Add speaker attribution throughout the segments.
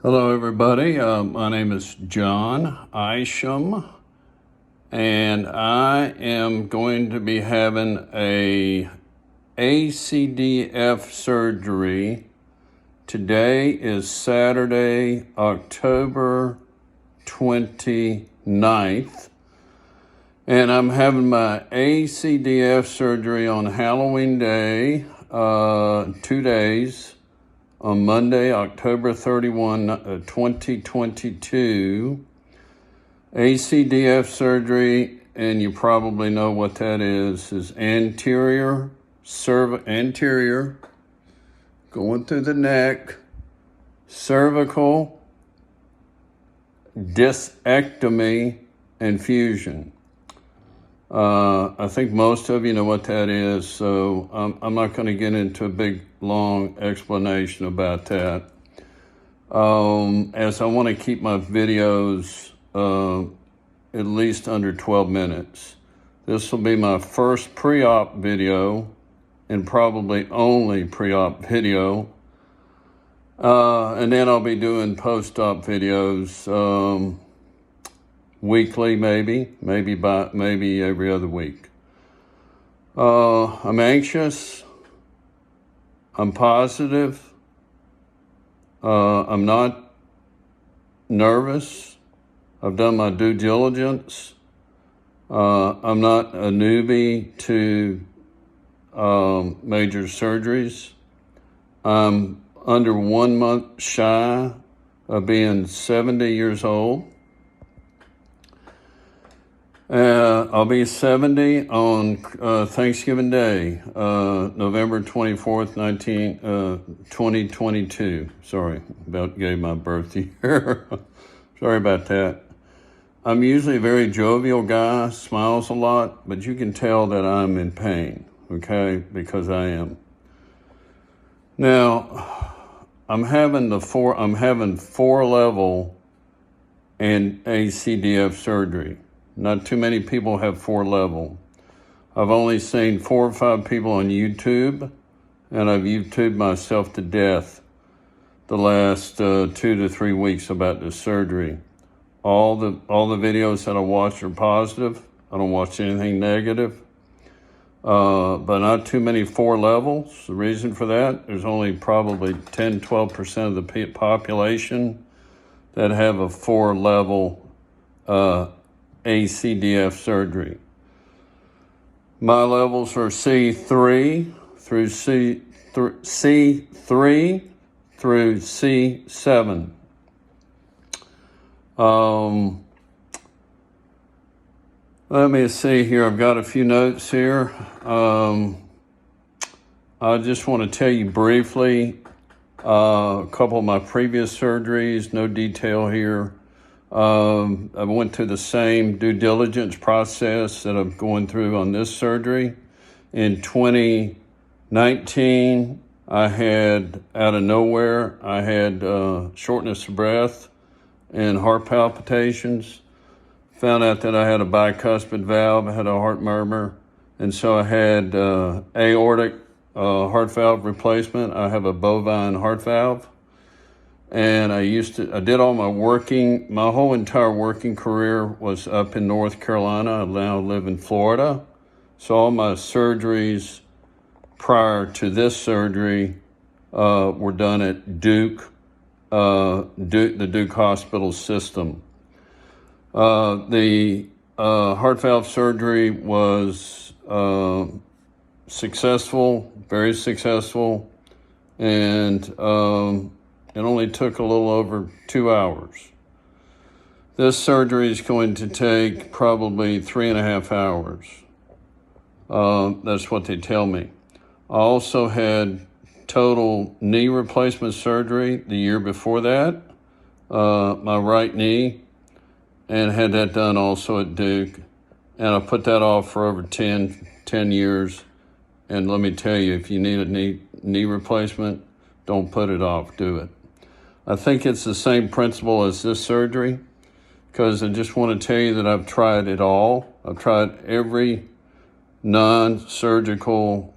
Speaker 1: Hello, everybody. My name is John Isham, and I am going to be having a Acdf surgery. Today is Saturday, October 29th, and I'm having my Acdf surgery on Halloween Day, 2 days. On Monday, October 31, 2022, Acdf surgery, and you probably know what that is anterior, going through the neck, cervical, discectomy, and fusion. I think most of you know what that is, so I'm not going to get into a big, long explanation about that, as I want to keep my videos at least under 12 minutes. This will be my first pre-op video and probably only pre-op video, and then I'll be doing post-op videos weekly, maybe every other week. I'm anxious. I'm positive. I'm not nervous. I've done my due diligence. I'm not a newbie to major surgeries. I'm under 1 month shy of being 70 years old. I'll be 70 on Thanksgiving Day, November 24th, 2022. Sorry, about gave my birth year. Sorry about that. I'm usually a very jovial guy, smiles a lot, but you can tell that I'm in pain, okay, because I am. Now, I'm having 4-level and Acdf surgery. Not too many people have 4-level. I've only seen 4 or 5 people on YouTube, and I've YouTubed myself to death the last 2 to 3 weeks about this surgery. All the videos that I watch are positive. I don't watch anything negative. But not too many 4 levels. The reason for that, there's only probably 10-12% of the population that have a 4-level Acdf surgery. My levels are C3 through C3 through C7. Let me see here. I've got a few notes here. I just want to tell you briefly a couple of my previous surgeries. No detail here. I went through the same due diligence process that I'm going through on this surgery. In 2019, I had, out of nowhere, I had shortness of breath and heart palpitations. Found out that I had a bicuspid valve, I had a heart murmur, and so I had aortic heart valve replacement. I have a bovine heart valve. And I did all my whole entire working career was up in North Carolina. I now live in Florida. So all my surgeries prior to this surgery were done at the Duke Hospital system. The heart valve surgery was successful, very successful, and it only took a little over 2 hours. This surgery is going to take probably 3.5 hours. That's what they tell me. I also had total knee replacement surgery the year before that, my right knee, and had that done also at Duke. And I put that off for over 10 years. And let me tell you, if you need a knee replacement, don't put it off, do it. I think it's the same principle as this surgery, because I just want to tell you that I've tried it all. I've tried every non-surgical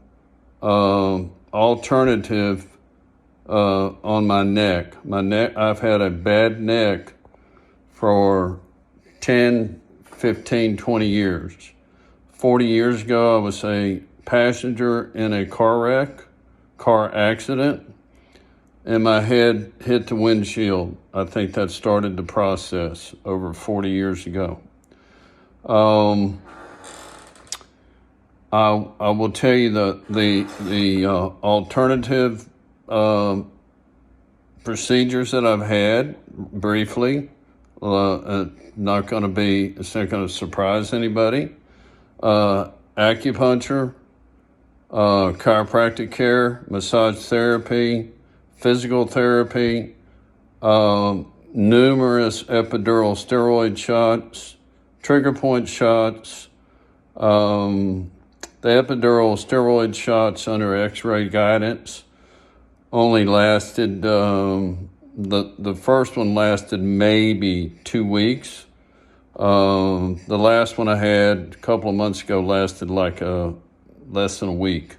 Speaker 1: alternative on my neck. I've had a bad neck for 10, 15, 20 years. 40 years ago, I was a passenger in a car accident, and my head hit the windshield. I think that started the process over 40 years ago. I will tell you the alternative procedures that I've had briefly. It's not going to surprise anybody. Acupuncture, chiropractic care, massage therapy, physical therapy, numerous epidural steroid shots, trigger point shots. The epidural steroid shots under X-ray guidance only lasted, the first one lasted maybe 2 weeks. The last one I had a couple of months ago lasted like less than a week.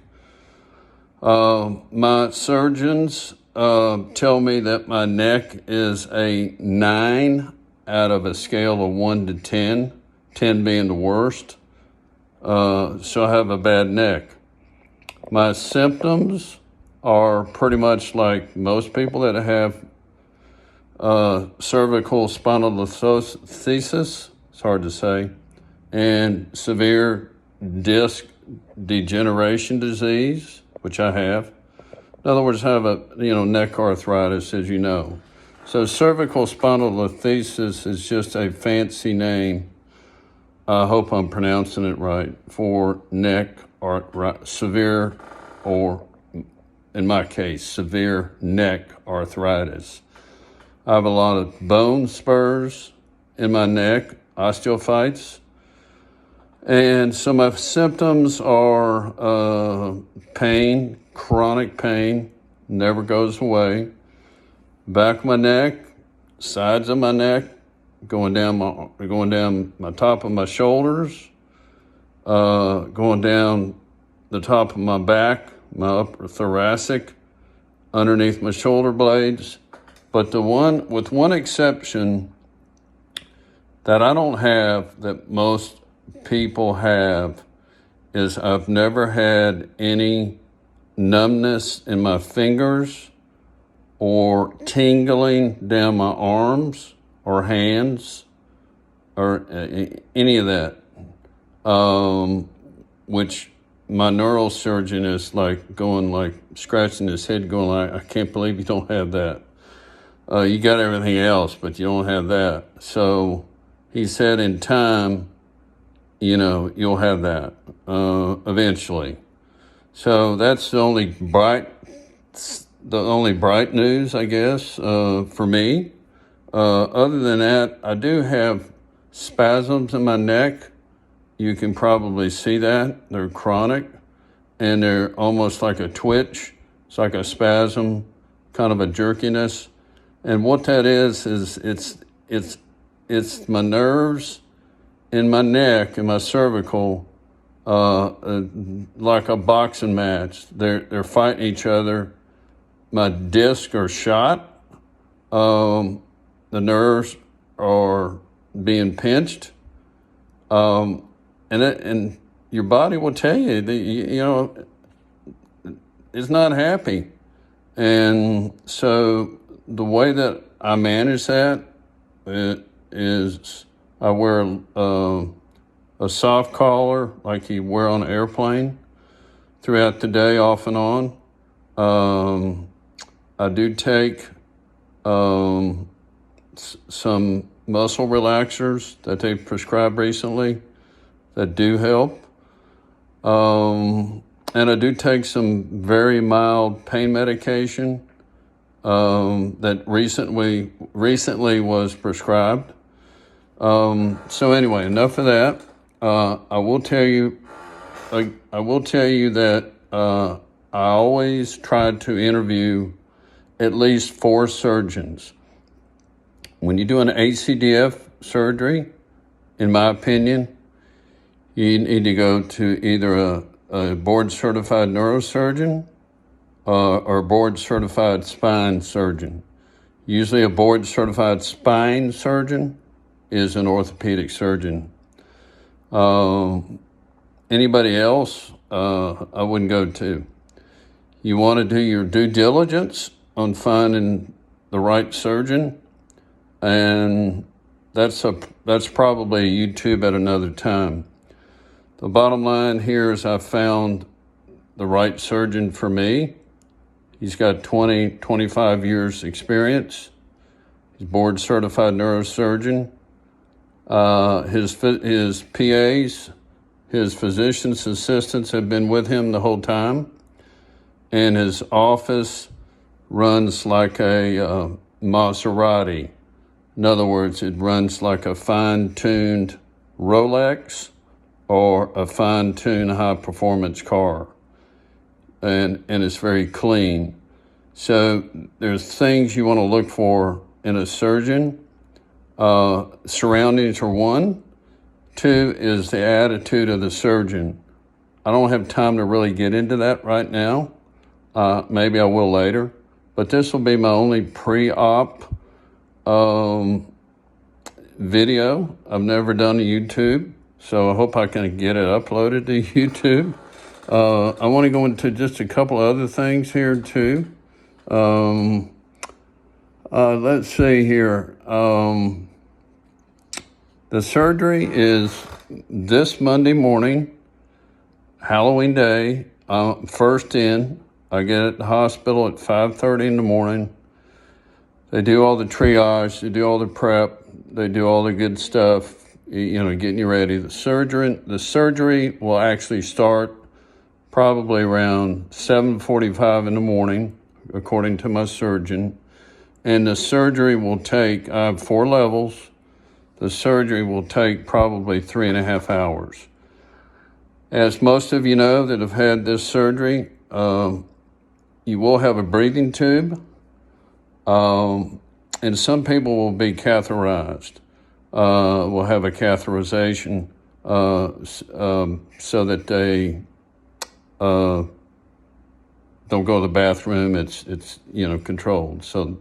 Speaker 1: My surgeons tell me that my neck is a 9 out of a scale of 1 to 10, 10 being the worst. So I have a bad neck. My symptoms are pretty much like most people that have cervical spondylolisthesis, it's hard to say, and severe disc degeneration disease, which I have. In other words, I have neck arthritis, as you know. So cervical spondylolisthesis is just a fancy name, I hope I'm pronouncing it right, for neck severe, or in my case, severe neck arthritis. I have a lot of bone spurs in my neck, osteophytes. And so my symptoms are pain, chronic pain, never goes away. Back of my neck, sides of my neck, going down my top of my shoulders, going down the top of my back, my upper thoracic, underneath my shoulder blades. But with one exception that I don't have that most people have, is I've never had any numbness in my fingers or tingling down my arms or hands or any of that, which my neurosurgeon is scratching his head going I can't believe you don't have that. You got everything else, but you don't have that. So he said in time, you'll have that eventually. So that's the only bright news, I guess, for me. Other than that, I do have spasms in my neck. You can probably see that. They're chronic, and they're almost like a twitch. It's like a spasm, kind of a jerkiness. And what that is it's my nerves in my neck and my cervical, like a boxing match. They're fighting each other. My discs are shot. The nerves are being pinched. And your body will tell you that, it's not happy. And so the way that I manage that is I wear a soft collar like you wear on an airplane throughout the day, off and on. I do take some muscle relaxers that they prescribed recently that do help. And I do take some very mild pain medication that recently was prescribed. So anyway, enough of that. I will tell you that I always try to interview at least 4 surgeons. When you do an Acdf surgery, in my opinion, you need to go to either a board-certified neurosurgeon, or board certified spine surgeon. Usually a board certified spine surgeon is an orthopedic surgeon. Anybody else, I wouldn't go to. You want to do your due diligence on finding the right surgeon, and that's probably YouTube at another time. The bottom line here is I found the right surgeon for me. He's got 25 years experience. He's board certified neurosurgeon. His PAs, his physician's assistants have been with him the whole time. And his office runs like a Maserati. In other words, it runs like a fine-tuned Rolex or a fine-tuned high-performance car. And it's very clean. So there's things you want to look for in a surgeon. Surroundings are one. Two is the attitude of the surgeon. I don't have time to really get into that right now. Maybe I will later. But this will be my only pre-op video. I've never done a YouTube, so I hope I can get it uploaded to YouTube. I want to go into just a couple other things here too. Let's see here. The surgery is this Monday morning, Halloween day. First in. I get at the hospital at 5:30 in the morning. They do all the triage. They do all the prep. They do all the good stuff, getting you ready. The surgery will actually start probably around 7:45 in the morning, according to my surgeon. And the surgery will take, I have 4 levels. The surgery will take probably 3.5 hours. As most of you know that have had this surgery, you will have a breathing tube, and some people will be catheterized. Will have a catheterization so that they don't go to the bathroom. It's controlled. So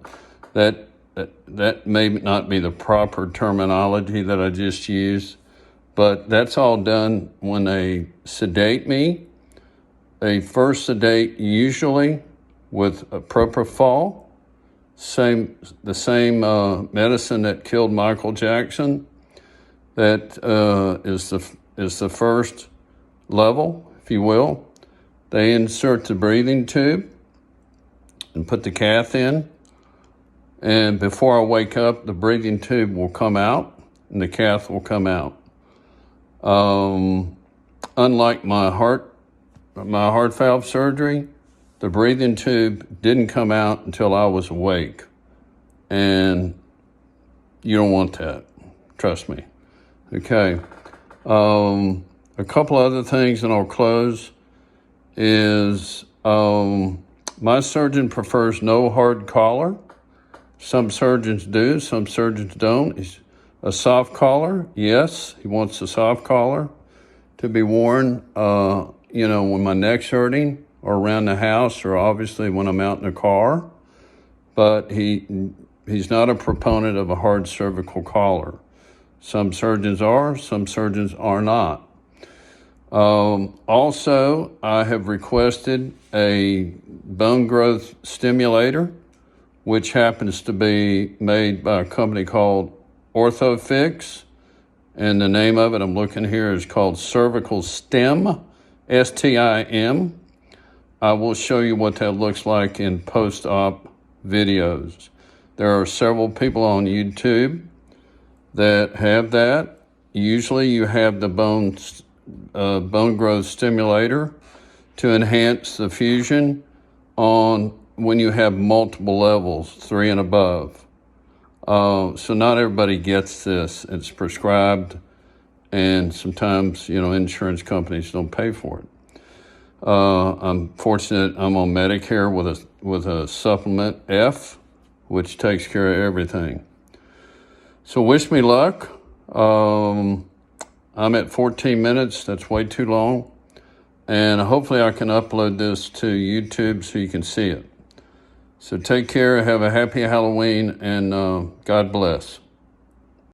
Speaker 1: that may not be the proper terminology that I just used, but that's all done when they sedate me. They first sedate usually with propofol, the same medicine that killed Michael Jackson. That is the first level, if you will. They insert the breathing tube and put the cath in. And before I wake up, the breathing tube will come out and the cath will come out. Unlike my heart valve surgery, the breathing tube didn't come out until I was awake. And you don't want that. Trust me. Okay. A couple other things and I'll close is my surgeon prefers no hard collar. Some surgeons do, some surgeons don't. A soft collar, yes, he wants a soft collar to be worn, when my neck's hurting or around the house or obviously when I'm out in the car. But he's not a proponent of a hard cervical collar. Some surgeons are, some surgeons are not. Also, I have requested a bone growth stimulator, which happens to be made by a company called OrthoFix. And the name of it, I'm looking here, is called Cervical Stim, S-T-I-M. I will show you what that looks like in post-op videos. There are several people on YouTube that have that. Usually you have the bone growth stimulator to enhance the fusion on when you have multiple levels, 3 and above. So not everybody gets this. It's prescribed, and sometimes, insurance companies don't pay for it. I'm fortunate I'm on Medicare with a supplement F, which takes care of everything. So wish me luck. I'm at 14 minutes. That's way too long. And hopefully I can upload this to YouTube so you can see it. So take care, have a happy Halloween, and God bless.